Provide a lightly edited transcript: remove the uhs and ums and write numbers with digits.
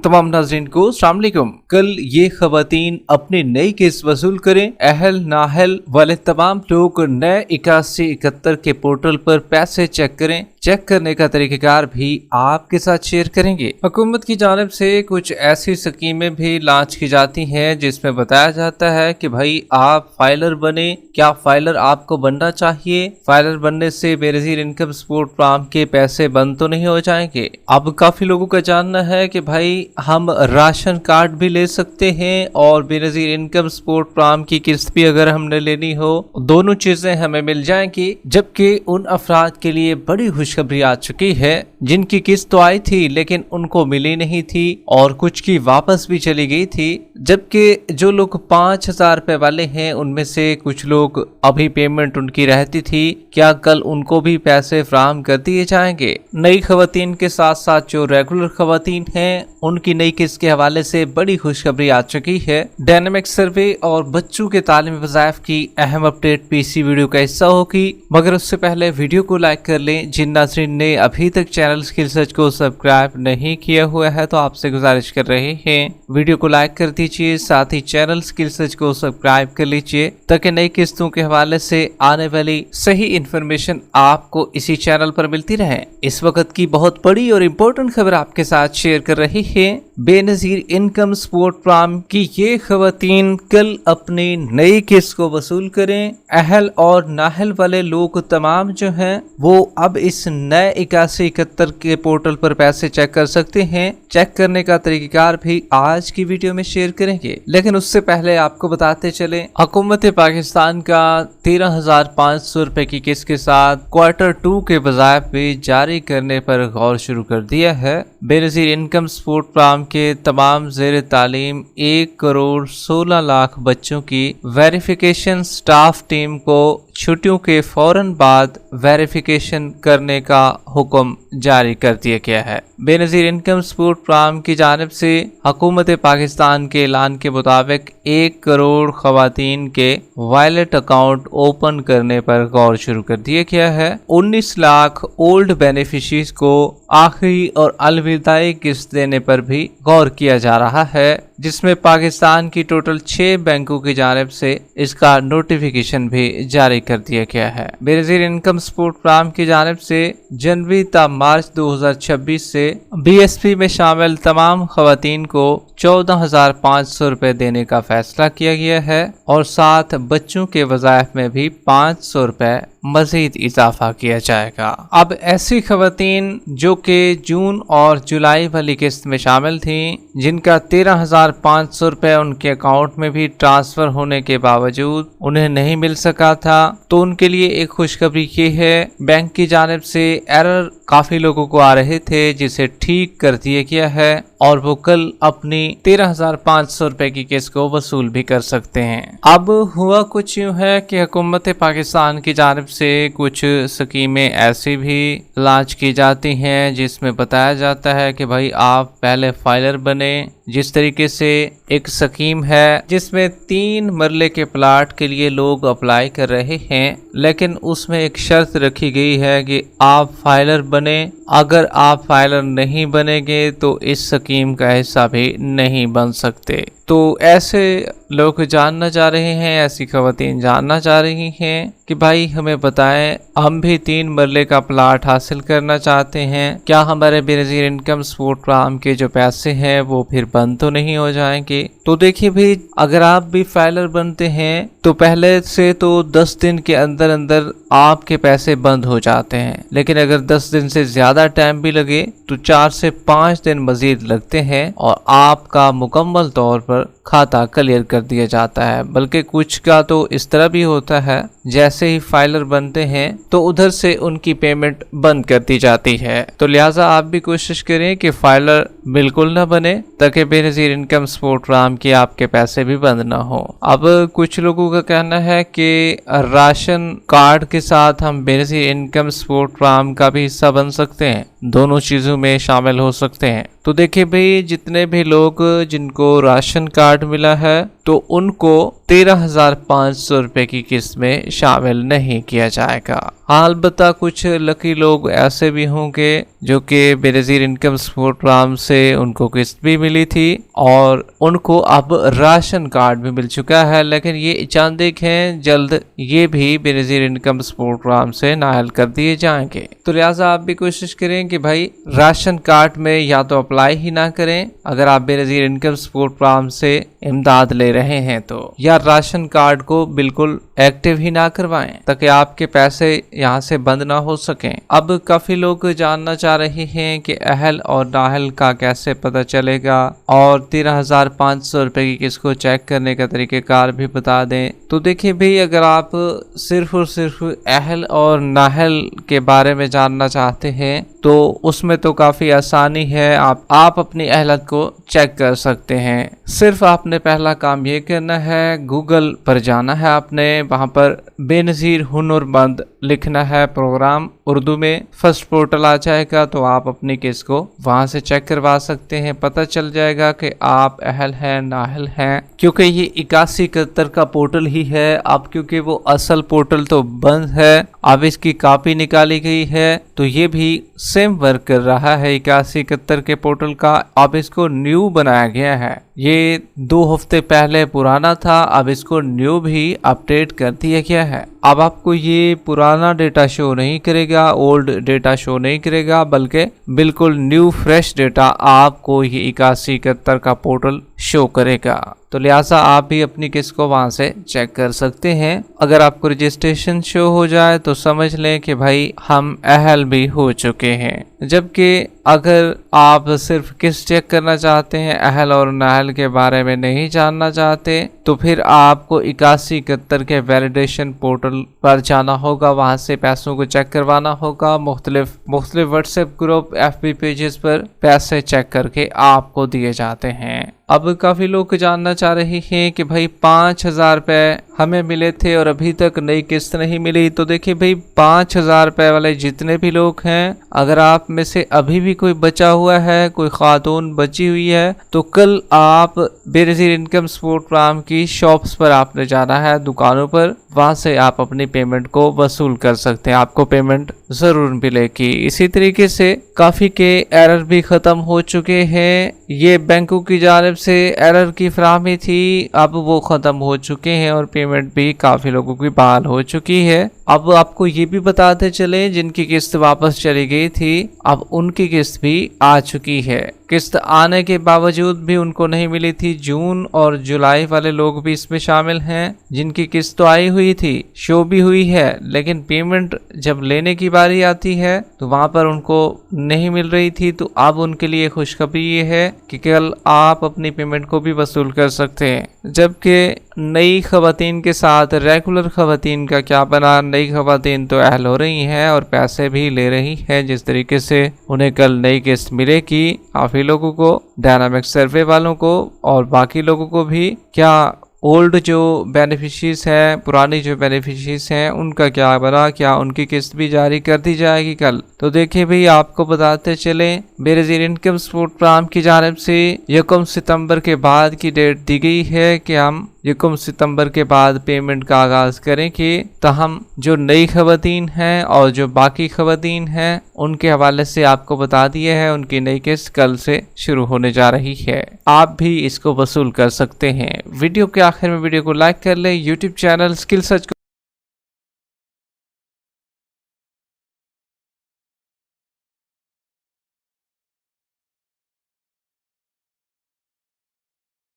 तमाम नाज़रीन को अस्सलाम वालेकुम। कल ये खवातीन अपनी नई किस्त वसूल करें। अहल नाहल वाले तमाम लोग नए 8171 के पोर्टल पर पैसे चेक करें। चेक करने का तरीक़ाकार भी आपके साथ शेयर करेंगे। हुकूमत की जानिब से कुछ ऐसी स्कीमें भी लॉन्च की जाती हैं जिसमें बताया जाता है कि भाई आप फाइलर बने। क्या फाइलर आपको बनना चाहिए? फाइलर बनने से बेनज़ीर इनकम सपोर्ट प्रोग्राम के पैसे बंद तो नहीं हो जाएंगे। अब काफी लोगों का जानना है कि भाई हम राशन कार्ड भी ले सकते हैं और बेनज़ीर इनकम सपोर्ट प्रोग्राम की किस्त भी अगर हमने लेनी हो, दोनों चीजें हमें मिल जाएंगी। जबकि उन अफराद के लिए बड़ी खुशखबरी आ चुकी है जिनकी किस्त तो आई थी लेकिन उनको मिली नहीं थी और कुछ की वापस भी चली गई थी। जबकि जो लोग 5000 रुपए वाले हैं उनमें से कुछ लोग अभी पेमेंट उनकी रहती थी, क्या कल उनको भी पैसे फराहम कर दिए जाएंगे? नई खवातीन के साथ साथ जो रेगुलर खवातीन हैं उनकी नई किस्त के हवाले से बड़ी खुशखबरी आ चुकी है। डायनामिक सर्वे और बच्चों के तालीमी वज़ाइफ की अहम अपडेट भी इसी वीडियो का हिस्सा होगी, मगर उससे पहले वीडियो को लाइक कर लें। जिन नाज़रीन ने अभी तक चैनल स्किल सर्च को सब्सक्राइब नहीं किया हुआ है तो आपसे गुजारिश कर रहे हैं वीडियो को लाइक कर दीजिए, साथ ही चैनल स्किल सर्च को सब्सक्राइब कर लीजिए ताकि नई किस्तों के हवाले से आने वाली सही इंफॉर्मेशन आपको इसी चैनल पर मिलती रहे। इस वक्त की बहुत बड़ी और इम्पोर्टेंट खबर आपके साथ शेयर कर रही है। बेनज़ीर इनकम सपोर्ट प्रोग्राम की ये खवातीन कल अपनी नई किस्त को वसूल करें। अहल और नाहल वाले लोग तमाम जो हैं वो अब इस नए 8171 के पोर्टल पर पैसे चेक कर सकते हैं। चेक करने का तरीक़ाकार भी आज की वीडियो में शेयर करेंगे, लेकिन उससे पहले आपको बताते चले हुकूमत पाकिस्तान का 13,500 रुपए की किस्त के साथ Q2 के वज़ाइफ भी जारी करने पर गौर शुरू कर दिया है। बेनज़ीर इनकम सपोर्ट प्रोग्राम के तमाम ज़ेर तालीम 1,16,00,000 बच्चों की वेरिफिकेशन स्टाफ टीम को छुट्टियों के फौरन बाद वेरिफिकेशन करने का हुक्म जारी कर दिया गया है। बेनज़ीर इनकम सपोर्ट प्रोग्राम की जानिब से हुकूमत पाकिस्तान के ऐलान के मुताबिक 1 करोड़ खवातीन के वॉलेट अकाउंट ओपन करने पर गौर शुरू कर दिया गया है। 19 लाख ओल्ड बेनिफिशरीज को आखिरी और अलविदाई किस्त देने पर भी गौर किया जा रहा है, जिसमें पाकिस्तान की टोटल 6 बैंकों की जानिब से इसका नोटिफिकेशन भी जारी कर दिया गया है। बेनज़ीर इनकम सपोर्ट प्रोग्राम की जानिब से जनवरी ता मार्च 2026 से BSP में शामिल तमाम खवातीन को 14,500 रुपए देने का फैसला किया गया है और साथ बच्चों के वज़ाइफ में भी 500 रुपए मजीद इजाफा किया जाएगा। अब ऐसी खवातीन जो कि जून और जुलाई वाली किस्त में शामिल थीं, जिनका 13,500 रुपए उनके अकाउंट में भी ट्रांसफर होने के बावजूद उन्हें नहीं मिल सका था, तो उनके लिए एक खुशखबरी ये है, बैंक की जानिब से एरर काफी लोगों को आ रहे थे जिसे ठीक कर दिया गया है और वो कल अपनी 13,500 रुपए की किस्त को वसूल भी कर सकते हैं। अब हुआ कुछ यूँ है कि हुकूमत पाकिस्तान की जानिब से कुछ स्कीमें ऐसी भी लॉन्च की जाती हैं जिसमें बताया जाता है कि भाई आप पहले फाइलर बने। जिस तरीके से एक स्कीम है जिसमें 3 मरले के प्लाट के लिए लोग अप्लाई कर रहे हैं, लेकिन उसमें एक शर्त रखी गई है कि आप फाइलर बने। अगर आप फाइलर नहीं बनेंगे तो इस स्कीम का हिस्सा भी नहीं बन सकते। तो ऐसे लोग जानना चाह रहे हैं, ऐसी खवातीन जानना चाह रही हैं कि भाई हमें बताएं, हम भी 3 मरले का प्लाट हासिल करना चाहते हैं, क्या हमारे बेनज़ीर इनकम सपोर्ट प्रोग्राम के जो पैसे हैं वो फिर बंद तो नहीं हो जाएंगे? तो देखिए भाई, अगर आप भी फाइलर बनते हैं तो पहले से तो 10 दिन के अंदर अंदर आपके पैसे बंद हो जाते हैं, लेकिन अगर 10 दिन से ज्यादा टाइम भी लगे तो 4 से 5 दिन मजीद लगते हैं और आपका मुकम्मल तौर पर खाता क्लियर कर दिया जाता है। बल्कि कुछ का तो इस तरह भी होता है, जैसे ही फाइलर बनते हैं तो उधर से उनकी पेमेंट बंद कर दी जाती है। तो लिहाजा आप भी कोशिश करें कि फाइलर बिल्कुल ना बने ताकि बेनज़ीर इनकम सपोर्ट प्रोग्राम के आपके पैसे भी बंद ना हो। अब कुछ लोगों का कहना है कि राशन कार्ड के साथ हम बेनज़ीर इनकम सपोर्ट प्रोग्राम का भी हिस्सा बन सकते हैं, दोनों चीजों में शामिल हो सकते हैं। तो देखिए भाई, जितने भी लोग जिनको राशन कार्ड मिला है तो उनको 13,500 रुपए की किस्त में शामिल नहीं किया जाएगा। अलबत्ता कुछ लकी लोग ऐसे भी होंगे जो कि बेनज़ीर इनकम सपोर्ट प्रोग्राम से उनको किस्त भी मिली थी और उनको अब राशन कार्ड भी मिल चुका है, लेकिन ये जानते हैं जल्द ये भी बेनज़ीर इनकम सपोर्ट प्रोग्राम से नाअहल कर दिए जाएंगे। तो लिहाजा आप भी कोशिश करें कि भाई राशन कार्ड में या तो अप्लाई ही ना करें अगर आप बेनज़ीर इनकम सपोर्ट प्रोग्राम से इमदाद ले रहे हैं तो, या राशन कार्ड को बिल्कुल एक्टिव ही ना करवाएं ताकि आपके पैसे यहाँ से बंद ना हो सकें। अब काफी लोग जानना चाह रहे हैं कि अहल और नाअहल का कैसे पता चलेगा और 13,500 रुपए की किस्त को चेक करने का तरीक़ेकार भी बता दें। तो देखिए भाई, अगर आप सिर्फ और सिर्फ अहल और नाअहल के बारे में जानना चाहते हैं तो उसमें तो काफी आसानी है, आप अपनी अहलियत को चेक कर सकते हैं। सिर्फ आपने पहला काम ये करना है, गूगल पर जाना है, आपने वहां पर बेनज़ीर हुनरमंद लिखना है, प्रोग्राम उर्दू में फर्स्ट पोर्टल आ जाएगा, तो आप अपनी किस्त को वहां से चेक करवा सकते हैं। पता चल जाएगा कि आप अहल हैं नाअहल हैं, क्योंकि ये 8171 का पोर्टल ही है। अब क्योंकि वो असल पोर्टल तो बंद है, अब इसकी कॉपी निकाली गई है, तो ये भी सेम वर्क कर रहा है 8171 के पोर्टल का। अब इसको न्यू बनाया गया है, ये 2 हफ्ते पहले पुराना था, अब इसको न्यू भी अपडेट कर दिया गया है। अब आपको ये पुराना डेटा शो नहीं करेगा, ओल्ड डेटा शो नहीं करेगा, बल्कि बिल्कुल न्यू फ्रेश डेटा आपको ये 8171 का पोर्टल शो करेगा। तो लिहाजा आप भी अपनी किस्त को वहां से चेक कर सकते हैं। अगर आपको रजिस्ट्रेशन शो हो जाए तो समझ लें कि भाई हम अहल भी हो चुके हैं, जबकि अगर आप सिर्फ किस्त चेक करना चाहते हैं, अहल और नाअहल के बारे में नहीं जानना चाहते, तो फिर आपको 8171 के वैलिडेशन पोर्टल पर जाना होगा, वहां से पैसों को चेक करवाना होगा। मुख्तलिफ व्हाट्सएप ग्रुप, FB पेजेस पर पैसे चेक करके आपको दिए जाते हैं। अब काफी लोग जानना चाह रहे हैं कि भाई 5,000 रुपए हमें मिले थे और अभी तक नई किस्त नहीं मिली। तो देखिए भाई, 5,000 रुपए वाले जितने भी लोग हैं, अगर आप में से अभी भी कोई बचा हुआ है, कोई खातून बची हुई है, तो कल आप बेनज़ीर इनकम सपोर्ट प्रोग्राम की शॉप्स पर आपने जाना है, दुकानों पर, वहां से आप अपनी पेमेंट को वसूल कर सकते हैं, आपको पेमेंट जरूर मिलेगी। इसी तरीके से काफी के एरर भी खत्म हो चुके हैं। ये बैंकों की जानिब से एरर की फराहमी थी, अब वो खत्म हो चुके हैं और पेमेंट भी काफी लोगों की बहाल हो चुकी है। अब आपको ये भी बताते चले, जिनकी किस्त वापस चली गई थी, अब उनकी किस्त भी आ चुकी है। किस्त आने के बावजूद भी उनको नहीं मिली थी। जून और जुलाई वाले लोग भी इसमें शामिल हैं, जिनकी किस्त तो आई हुई थी, शो भी हुई है, लेकिन पेमेंट जब लेने की बारी आती है तो वहां पर उनको नहीं मिल रही थी। तो अब उनके लिए खुशखबरी ये है कि कल आप अपनी पेमेंट को भी वसूल कर सकते हैं। जबकि नई खवातीन के साथ रेगुलर खवातीन का क्या बना, नई खवातीन तो अहल हो रही हैं और पैसे भी ले रही हैं। जिस तरीके से उन्हें कल नई किस्त मिलेगी, काफी लोगों को, डायनामिक सर्वे वालों को और बाकी लोगों को भी, क्या ओल्ड जो बेनिफिशरीज हैं, पुरानी जो बेनिफिशरीज हैं, उनका क्या बना, क्या उनकी किस्त भी जारी कर दी जाएगी कल? तो देखिए भाई, आपको बताते चले, बेनज़ीर इनकम सपोर्ट प्रोग्राम की जानिब से 1 सितंबर के बाद की डेट दी गई है कि हम 1 सितंबर के बाद पेमेंट का आगाज करें कि तहम जो नई खवातीन हैं और जो बाकी खवातीन हैं, उनके हवाले से आपको बता दिया है, उनकी नई किस्त कल से शुरू होने जा रही है। आप भी इसको वसूल कर सकते हैं। वीडियो के आखिर में वीडियो को लाइक कर लें। YouTube channel skill search